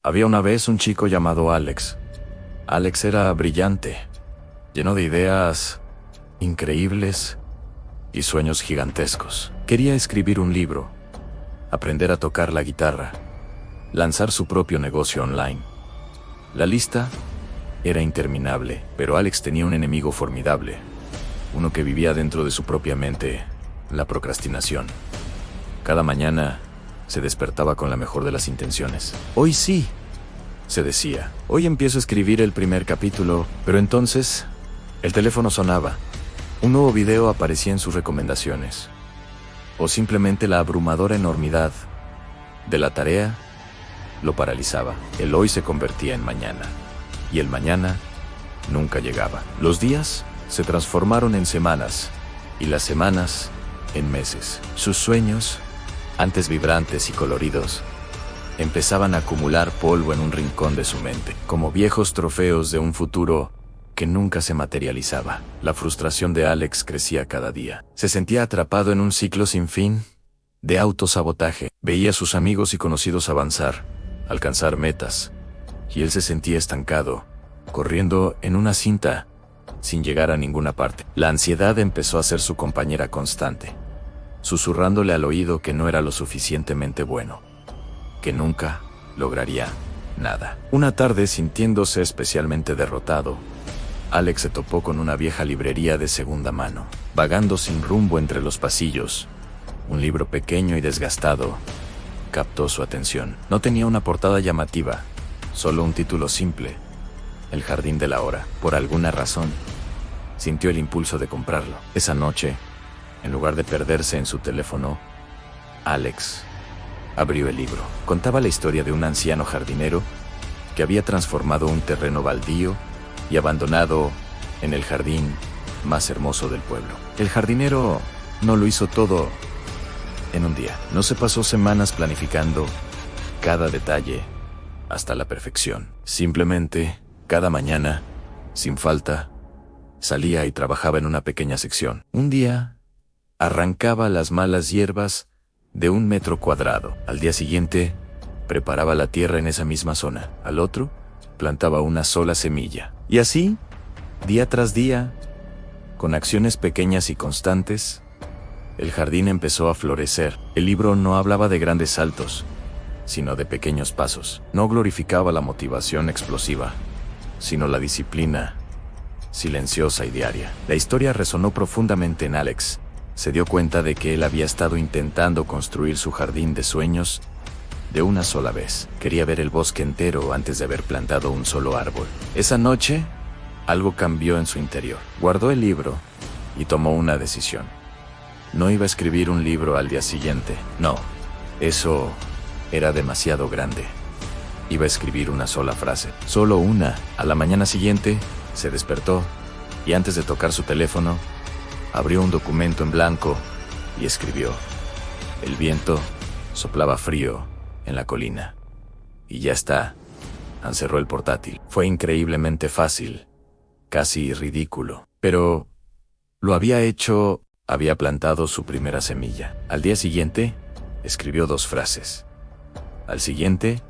Había una vez un chico llamado Alex. Alex era brillante, lleno de ideas increíbles y sueños gigantescos. Quería escribir un libro, aprender a tocar la guitarra, lanzar su propio negocio online. La lista era interminable, pero Alex tenía un enemigo formidable, uno que vivía dentro de su propia mente, la procrastinación. Cada mañana se despertaba con la mejor de las intenciones. Hoy sí, se decía. Hoy empiezo a escribir el primer capítulo, pero entonces el teléfono sonaba. Un nuevo video aparecía en sus recomendaciones. O simplemente la abrumadora enormidad de la tarea lo paralizaba. El hoy se convertía en mañana. Y el mañana nunca llegaba. Los días se transformaron en semanas. Y las semanas en meses. Sus sueños, antes vibrantes y coloridos, empezaban a acumular polvo en un rincón de su mente, como viejos trofeos de un futuro que nunca se materializaba. La frustración de Alex crecía cada día. Se sentía atrapado en un ciclo sin fin de autosabotaje. Veía a sus amigos y conocidos avanzar, alcanzar metas, y él se sentía estancado, corriendo en una cinta sin llegar a ninguna parte. La ansiedad empezó a ser su compañera constante, susurrándole al oído que no era lo suficientemente bueno, que nunca lograría nada. Una tarde, sintiéndose especialmente derrotado, Alex se topó con una vieja librería de segunda mano. Vagando sin rumbo entre los pasillos, un libro pequeño y desgastado captó su atención. No tenía una portada llamativa, solo un título simple: El jardín de la hora. Por alguna razón, sintió el impulso de comprarlo. Esa noche, en lugar de perderse en su teléfono, Alex abrió el libro. Contaba la historia de un anciano jardinero que había transformado un terreno baldío y abandonado en el jardín más hermoso del pueblo. El jardinero no lo hizo todo en un día. No se pasó semanas planificando cada detalle hasta la perfección. Simplemente, cada mañana, sin falta, salía y trabajaba en una pequeña sección. Un día, arrancaba las malas hierbas de 1 metro cuadrado. Al día siguiente, preparaba la tierra en esa misma zona. Al otro, plantaba una sola semilla. Y así, día tras día, con acciones pequeñas y constantes, el jardín empezó a florecer. El libro no hablaba de grandes saltos, sino de pequeños pasos. No glorificaba la motivación explosiva, sino la disciplina silenciosa y diaria. La historia resonó profundamente en Alex. Se dio cuenta de que él había estado intentando construir su jardín de sueños de una sola vez. Quería ver el bosque entero antes de haber plantado un solo árbol. Esa noche, algo cambió en su interior. Guardó el libro y tomó una decisión. No iba a escribir un libro al día siguiente. No, eso era demasiado grande. Iba a escribir una sola frase. Solo una. A la mañana siguiente, se despertó y antes de tocar su teléfono, abrió un documento en blanco y escribió: El viento soplaba frío en la colina. Y ya está. Encerró el portátil. Fue increíblemente fácil, casi ridículo. Pero lo había hecho. Había plantado su primera semilla. Al día siguiente, escribió 2 frases. Al siguiente,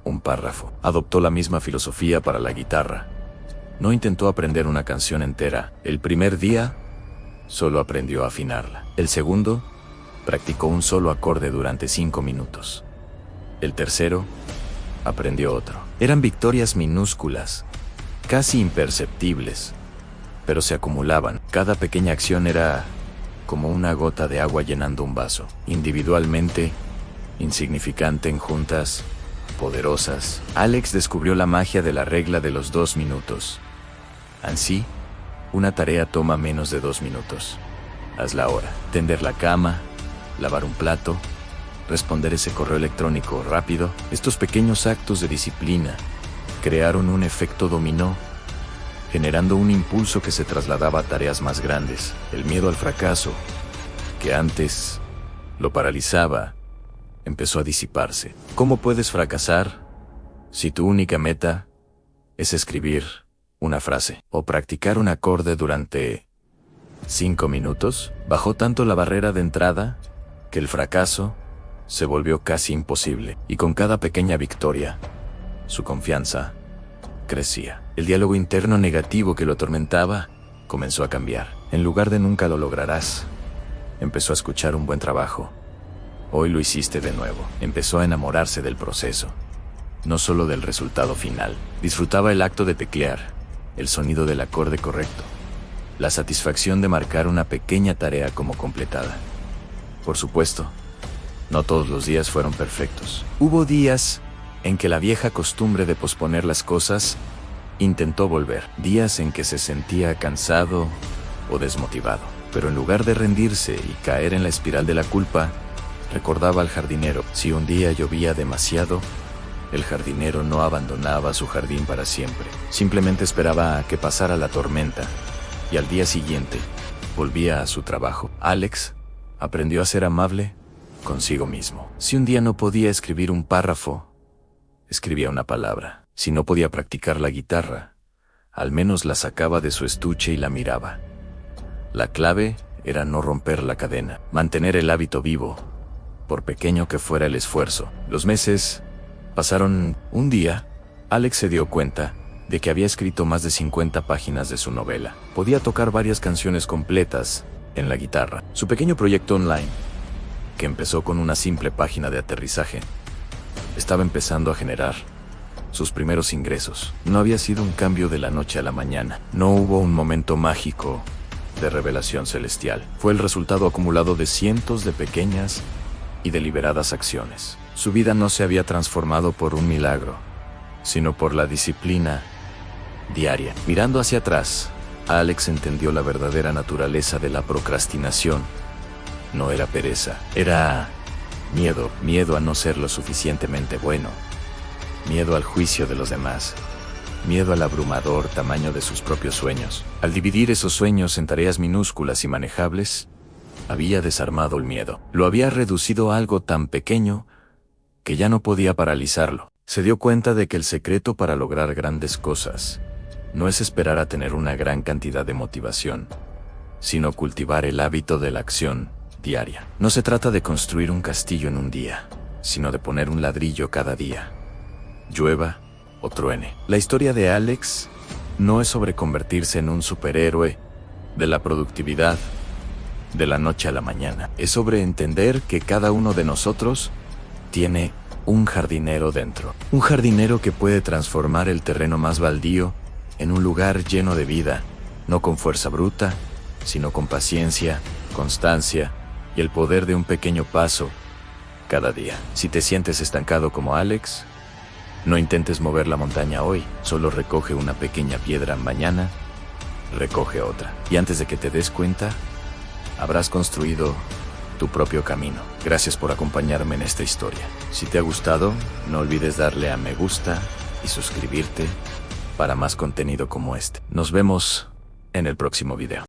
un párrafo. Adoptó la misma filosofía para la guitarra. No intentó aprender una canción entera. El primer día, solo aprendió a afinarla. El segundo, practicó un solo acorde durante 5 minutos. El tercero, aprendió otro. Eran victorias minúsculas, casi imperceptibles, pero se acumulaban. Cada pequeña acción era como una gota de agua llenando un vaso. Individualmente, insignificante; en juntas, poderosas. Alex descubrió la magia de la regla de los 2 minutos. Así, una tarea toma menos de 2 minutos. Hazla ahora. Tender la cama, lavar un plato, responder ese correo electrónico rápido. Estos pequeños actos de disciplina crearon un efecto dominó, generando un impulso que se trasladaba a tareas más grandes. El miedo al fracaso, que antes lo paralizaba, empezó a disiparse. ¿Cómo puedes fracasar si tu única meta es escribir una frase o practicar un acorde durante 5 minutos? Bajó tanto la barrera de entrada que el fracaso se volvió casi imposible, y con cada pequeña victoria, Su confianza crecía. El diálogo interno negativo que lo atormentaba comenzó a cambiar. En lugar de nunca lo lograrás, empezó a escuchar un buen trabajo. Hoy lo hiciste de nuevo. Empezó a enamorarse del proceso, no solo del resultado final. Disfrutaba el acto de teclear, el sonido del acorde correcto, la satisfacción de marcar una pequeña tarea como completada. Por supuesto, no todos los días fueron perfectos. Hubo días en que la vieja costumbre de posponer las cosas intentó volver. Días en que se sentía cansado o desmotivado. Pero en lugar de rendirse y caer en la espiral de la culpa, recordaba al jardinero. Si un día llovía demasiado, el jardinero no abandonaba su jardín para siempre. Simplemente esperaba a que pasara la tormenta y al día siguiente volvía a su trabajo. Alex aprendió a ser amable consigo mismo. Si un día no podía escribir un párrafo, escribía una palabra. Si no podía practicar la guitarra, al menos la sacaba de su estuche y la miraba. La clave era no romper la cadena, mantener el hábito vivo, por pequeño que fuera el esfuerzo. Los meses pasaron. Un día, Alex se dio cuenta de que había escrito más de 50 páginas de su novela. Podía tocar varias canciones completas en la guitarra. Su pequeño proyecto online, que empezó con una simple página de aterrizaje, estaba empezando a generar sus primeros ingresos. No había sido un cambio de la noche a la mañana. No hubo un momento mágico de revelación celestial. Fue el resultado acumulado de cientos de pequeñas y deliberadas acciones. Su vida no se había transformado por un milagro, sino por la disciplina diaria. Mirando hacia atrás, Alex entendió la verdadera naturaleza de la procrastinación. No era pereza, era miedo a no ser lo suficientemente bueno, miedo al juicio de los demás, miedo al abrumador tamaño de sus propios sueños. Al dividir esos sueños en tareas minúsculas y manejables, había desarmado el miedo. Lo había reducido a algo tan pequeño que ya no podía paralizarlo. Se dio cuenta de que el secreto para lograr grandes cosas no es esperar a tener una gran cantidad de motivación, sino cultivar el hábito de la acción diaria. No se trata de construir un castillo en un día, sino de poner un ladrillo cada día, llueva o truene. La historia de Alex no es sobre convertirse en un superhéroe de la productividad de la noche a la mañana. Es sobre entender que cada uno de nosotros tiene un jardinero dentro. Un jardinero que puede transformar el terreno más baldío en un lugar lleno de vida, no con fuerza bruta, sino con paciencia, constancia y el poder de un pequeño paso cada día. Si te sientes estancado como Alex, no intentes mover la montaña hoy. Solo recoge una pequeña piedra mañana, recoge otra. Y antes de que te des cuenta, habrás construido tu propio camino. Gracias por acompañarme en esta historia. Si te ha gustado, no olvides darle a me gusta y suscribirte para más contenido como este. Nos vemos en el próximo video.